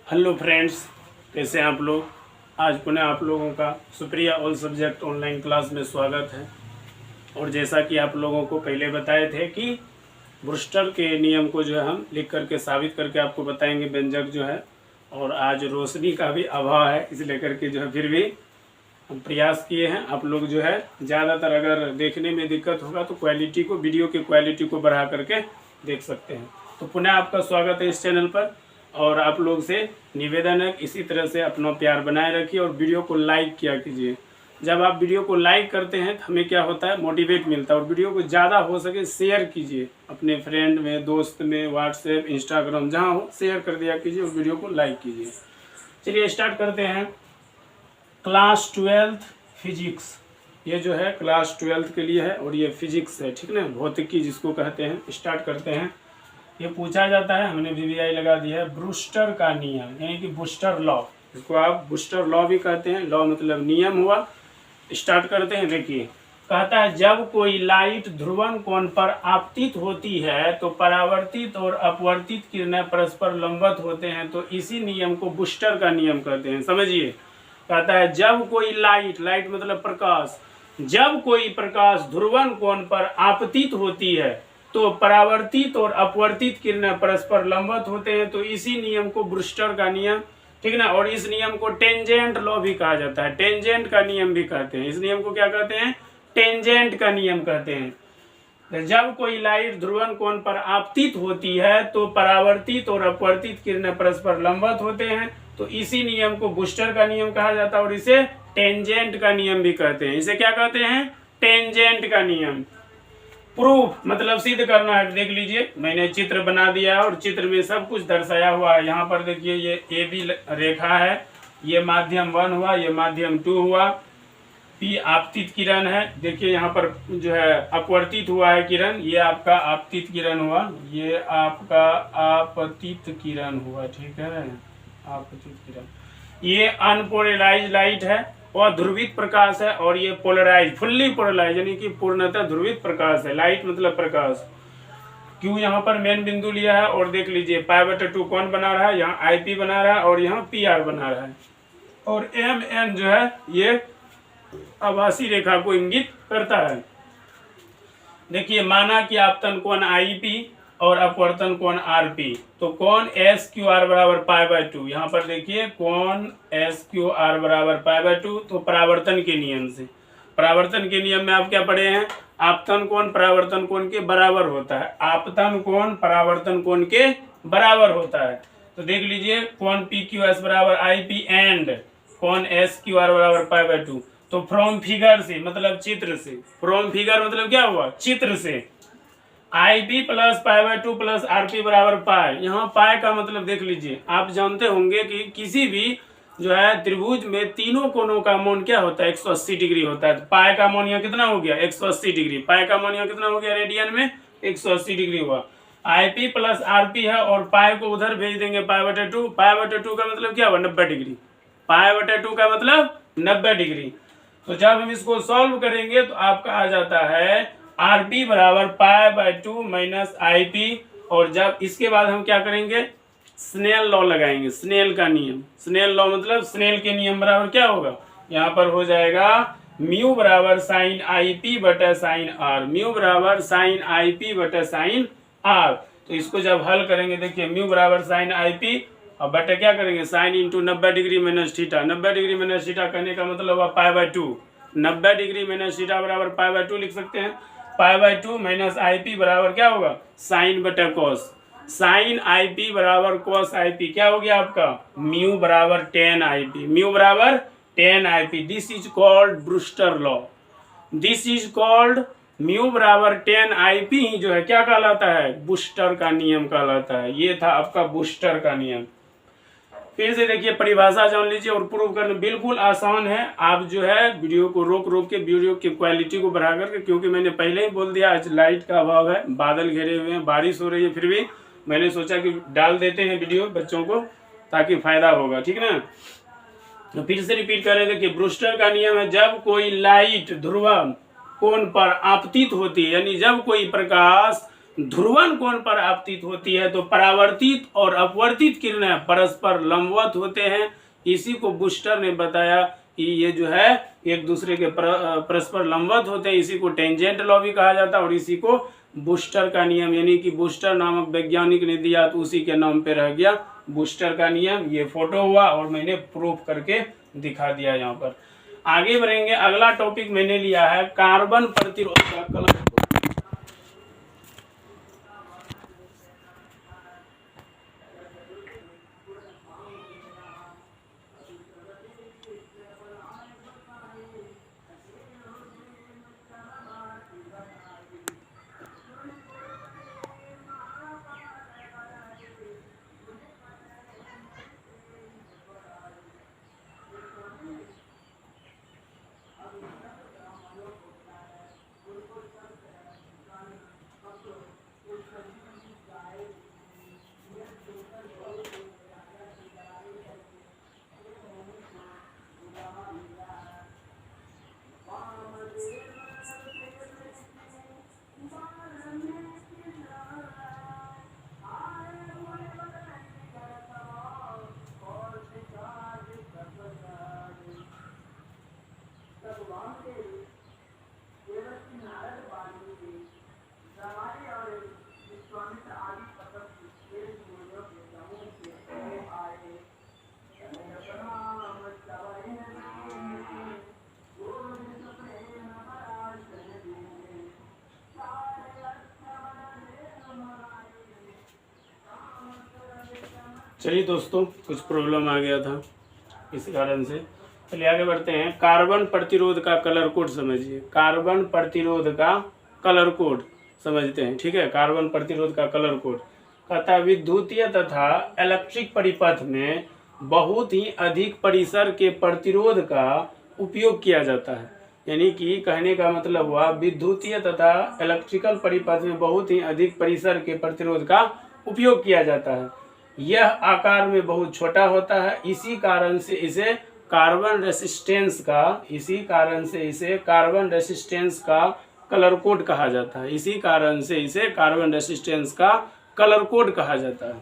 Hello friends, कैसे हैं आप लोग। आज पुनः आप लोगों का Supriya all subject online class में स्वागत है। और जैसा कि आप लोगों को पहले बताए थे कि ब्रूस्टर के नियम को जो है हम लिख करके साबित करके आपको बताएंगे व्यंजक जो है। और आज रोशनी का भी अभाव है, इसलिए करके जो है फिर भी हम प्रयास किए हैं। आप लोग जो है ज़्यादातर अगर देखने में दिक्कत होगा तो क्वालिटी को, वीडियो की क्वालिटी को बढ़ा करके देख सकते हैं। तो पुनः आपका स्वागत है इस चैनल पर। और आप लोग से निवेदन है इसी तरह से अपना प्यार बनाए रखिए और वीडियो को लाइक किया कीजिए। जब आप वीडियो को लाइक करते हैं तो हमें क्या होता है, मोटिवेट मिलता है। और वीडियो को ज़्यादा हो सके शेयर कीजिए अपने फ्रेंड में, दोस्त में, व्हाट्सएप, इंस्टाग्राम, जहाँ हो शेयर कर दिया कीजिए और वीडियो को लाइक कीजिए। चलिए स्टार्ट करते हैं। क्लास 12th फिजिक्स, ये जो है क्लास 12th के लिए है और ये फिजिक्स है, ठीक ना, भौतिकी जिसको कहते हैं। स्टार्ट करते हैं। ये पूछा जाता है, हमने वीवीआई लगा दिया है, ब्रूस्टर का नियम, यानी कि बूस्टर लॉ, इसको आप बूस्टर लॉ भी कहते हैं। लॉ मतलब नियम हुआ। स्टार्ट करते हैं। देखिए, कहता है जब कोई लाइट ध्रुवन कोण पर आपतित होती है तो परावर्तित और अपवर्तित किरणें परस्पर लंबवत होते हैं, तो इसी नियम को बूस्टर का नियम कहते हैं। समझिए, कहता है जब कोई लाइट मतलब प्रकाश, जब कोई प्रकाश ध्रुवन कोण पर आपतित होती है तो परावर्तित और अपवर्तित किरणें परस्पर लंबवत होते हैं, तो इसी नियम को ब्रूस्टर का नियम, ठीक ना। और इस नियम को टेंजेंट लॉ भी कहा जाता है, टेंजेंट का नियम भी कहते हैं। इस नियम को क्या कहते हैं, टेंजेंट का नियम कहते हैं। जब कोई लाइट ध्रुवन कोण पर आपतित होती है तो परावर्तित और अपवर्तित किरणें परस्पर लंबवत होते हैं, तो इसी नियम को बूस्टर का नियम कहा जाता है और इसे टेंजेंट का नियम भी कहते हैं। इसे क्या कहते हैं, टेंजेंट का नियम। प्रूफ मतलब सिद्ध करना है। देख लीजिए, मैंने चित्र बना दिया है और चित्र में सब कुछ दर्शाया हुआ है। यहाँ पर देखिए, ये ए बी रेखा है, ये माध्यम 1 हुआ, ये माध्यम 2 हुआ, पी आपतित किरण है। देखिए यहाँ पर जो है अपवर्तित हुआ है किरण, ये आपका आपतित किरण हुआ, ये आपका आपतित किरण हुआ, ठीक है, आपतित किरण। ये अनपोलराइज्ड लाइट है और ध्रुवित प्रकाश है, और ये पोलराइज, फुल्ली पोलराइज यानी कि पूर्णतः ध्रुवित प्रकाश है। लाइट मतलब प्रकाश। क्यों यहाँ पर मेन बिंदु लिया है, और देख लीजिए π/2 कौन बना रहा है, यहाँ IP बना रहा है और यहाँ PR बना रहा है। और MN जो है ये आभासी रेखा को इंगित करता है। देखिए, माना कि आपतन कोण IP और अपवर्तन कोण RP, तो कोण SQR बराबर π/2। यहाँ पर देखिए कोण SQR बराबर π/2, तो परावर्तन के नियम से, परावर्तन के नियम में आप क्या पढ़े हैं, आपतन कोण परावर्तन कोण के बराबर होता है, आपतन कोण परावर्तन कोण के बराबर होता है। तो देख लीजिए, कोण PQS बराबर IP एंड कोण SQR बराबर π/2। तो फ्रॉम फिगर से मतलब चित्र से, फ्रॉम फिगर मतलब क्या हुआ, चित्र से, IB प्लस π/2 प्लस RP बराबर पाई। यहाँ पाई का मतलब देख लीजिए, आप जानते होंगे कि किसी भी जो है त्रिभुज में तीनों कोणों का मान क्या होता है, 180 डिग्री होता है। तो पाई का मान यहाँ कितना हो गया, 180 डिग्री। पाई का मान यहाँ कितना हो गया, रेडियन में 180 डिग्री हुआ। IP प्लस RP है और पाई को उधर भेज देंगे π/2। π/2 का मतलब क्या हुआ, 90 डिग्री। π/2 का मतलब 90 डिग्री। तो जब हम इसको सॉल्व करेंगे तो आपका आ जाता है RP बराबर π/2 माइनस IP। और जब इसके बाद हम क्या करेंगे, स्नेल लॉ लगाएंगे, स्नेल का नियम। स्नेल लॉ मतलब स्नेल के नियम बराबर क्या होगा, यहाँ पर हो जाएगा म्यू बराबर साइन IP बटा साइन R, म्यू बराबर साइन IP बटा साइन R। तो इसको जब हल करेंगे, देखिए म्यू बराबर साइन IP और बटा क्या करेंगे, sine into 90 degree minus theta. 90 degree minus theta करने का मतलब हुआ π/2। 90 डिग्री माइनस थीटा बराबर π/2 लिख सकते हैं। π/2 माइनस IP बराबर क्या होगा, साइन बटा कॉस। साइन IP बराबर कॉस IP क्या हो गया आपका, म्यू बराबर tan IP, म्यू बराबर tan IP। This is called Brewster law, this is called mu बराबर tan IP ही जो है क्या कहलाता है, बूस्टर का नियम कहलाता है। ये था आपका बूस्टर का नियम। फिर से देखिए, परिभाषा जान लीजिए और प्रूव करना बिल्कुल आसान है। आप जो है वीडियो को रोक रोक के वीडियो की क्वालिटी को बढ़ा करके, क्योंकि मैंने पहले ही बोल दिया आज लाइट का अभाव है, बादल घेरे हुए हैं, बारिश हो रही है, फिर भी मैंने सोचा कि डाल देते हैं वीडियो बच्चों को ताकि फायदा होगा, ठीक ना। तो फिर से रिपीट करें। देखिए, ब्रूस्टर का नियम है, जब कोई लाइट ध्रुवन कोण पर आपतित होती है, यानी जब कोई प्रकाश ध्रुवन कोण पर आपतित होती है, तो परावर्तित और अपवर्तित किरणें परस्पर लंबवत होते हैं। इसी को बूस्टर ने बताया कि ये जो है एक दूसरे के परस्पर लंबवत होते हैं, इसी को टेंजेंट लॉ भी कहा जाता है और इसी को बूस्टर का नियम, यानी कि बूस्टर नामक वैज्ञानिक ने दिया तो उसी के नाम पे रह गया बूस्टर का नियम। ये फोटो हुआ और मैंने प्रूफ करके दिखा दिया यहाँ पर। आगे बढ़ेंगे, अगला टॉपिक मैंने लिया है कार्बन प्रतिरोध का कलर। चलिए दोस्तों, कुछ प्रॉब्लम आ गया था इस कारण से। चलिए आगे बढ़ते हैं। कार्बन प्रतिरोध का कलर कोड समझिए। कार्बन प्रतिरोध का कलर कोड समझते हैं, ठीक है। कार्बन प्रतिरोध का कलर कोड कहता है विद्युतीय तथा इलेक्ट्रिक परिपथ में बहुत ही अधिक परिसर के प्रतिरोध का उपयोग किया जाता है। यानी कि कहने का मतलब हुआ विद्युतीय तथा इलेक्ट्रिकल परिपथ में बहुत ही अधिक परिसर के प्रतिरोध का उपयोग किया जाता है। यह आकार में बहुत छोटा होता है, इसी कारण से इसे कार्बन रेसिस्टेंस का कलर कोड कहा जाता है। इसी कारण से इसे कार्बन रेसिस्टेंस का कलर कोड कहा जाता है।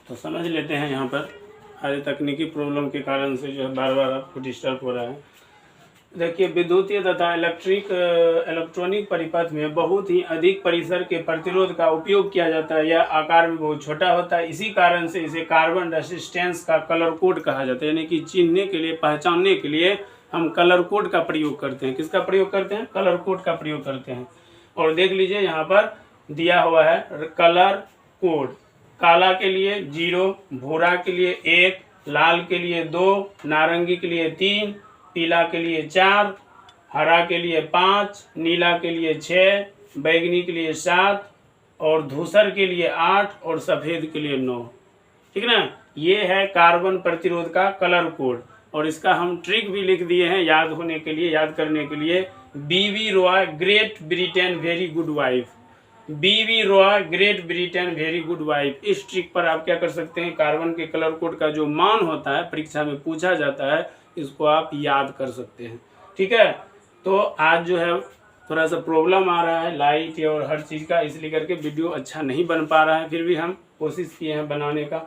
तो समझ लेते हैं यहाँ पर। आज तकनीकी प्रॉब्लम के कारण से जो है बार बार आपको डिस्टर्ब हो रहा है। देखिए, विद्युतीय तथा इलेक्ट्रॉनिक परिपथ में बहुत ही अधिक परिसर के प्रतिरोध का उपयोग किया जाता है। यह आकार में बहुत छोटा होता है, इसी कारण से इसे कार्बन रेसिस्टेंस का कलर कोड कहा जाता है। यानी कि चिन्हने के लिए, पहचानने के लिए हम कलर कोड का प्रयोग करते हैं। किसका प्रयोग करते हैं? कलर कोड का प्रयोग करते हैं। और देख लीजिए यहाँ पर दिया हुआ है कलर कोड। काला के लिए 0, भूरा के लिए 1, लाल के लिए 2, नारंगी के लिए 3, पीला के लिए 4, हरा के लिए 5, नीला के लिए 6, बैंगनी के लिए 7 और धूसर के लिए 8 और सफ़ेद के लिए 9। ठीक ना। ये है कार्बन प्रतिरोध का कलर कोड और इसका हम ट्रिक भी लिख दिए हैं याद होने के लिए, याद करने के लिए। BV Roy Great Britain very good wife. BV Roy Great Britain very good wife. इस ट्रिक पर आप क्या कर सकते हैं, कार्बन के कलर कोड का जो मान होता है परीक्षा में पूछा जाता है, इसको आप याद कर सकते हैं। ठीक है। तो आज जो है थोड़ा सा प्रॉब्लम आ रहा है लाइट और हर चीज़ का, इसलिए करके वीडियो अच्छा नहीं बन पा रहा है। फिर भी हम कोशिश किए हैं बनाने का।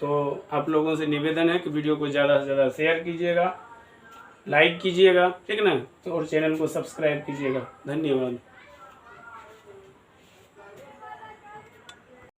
तो आप लोगों से निवेदन है कि वीडियो को ज़्यादा से ज़्यादा शेयर कीजिएगा, लाइक कीजिएगा, ठीक ना। तो और चैनल को सब्सक्राइब कीजिएगा। धन्यवाद।